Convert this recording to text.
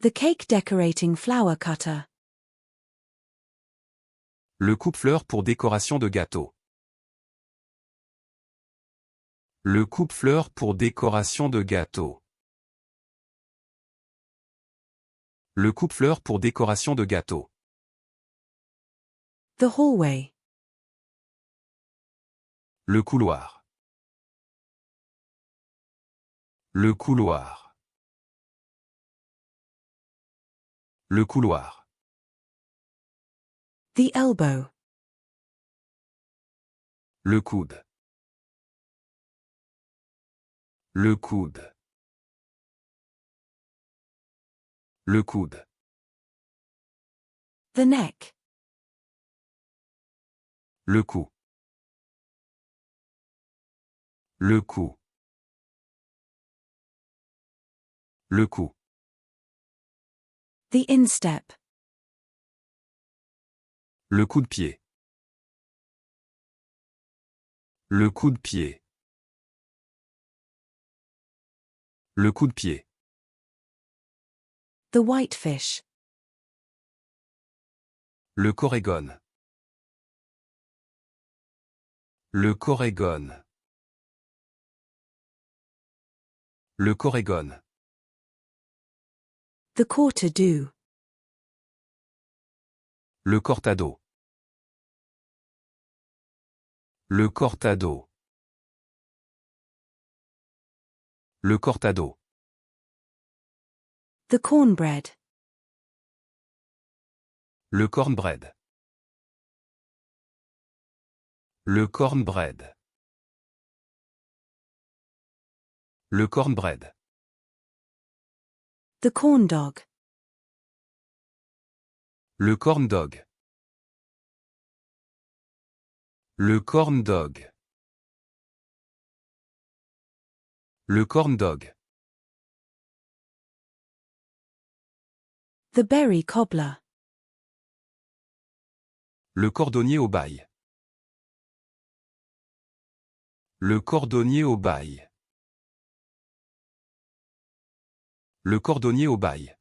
The cake decorating flower cutter. Le coupe-fleurs pour décoration de gâteau. Le coupe-fleurs pour décoration de gâteau. Le coupe-fleurs pour décoration de gâteau. The hallway. Le couloir. Le couloir. Le couloir. The elbow. Le coude. Le coude. Le coude. The neck. Le cou. Le cou. Le cou. The instep. Le coup de pied. Le coup de pied. Le coup de pied. The whitefish. Le corrégone. Le corrégone. Le corrégone. The quarter-do. Le cortado. Le cortado. Le cortado. The cornbread. Le cornbread. Le cornbread. Le cornbread. The corn dog. Le corn dog. Le corn dog. Le corn dog. The berry cobbler. Le cordonnier au bail. Le cordonnier au bail. Le cordonnier au bail.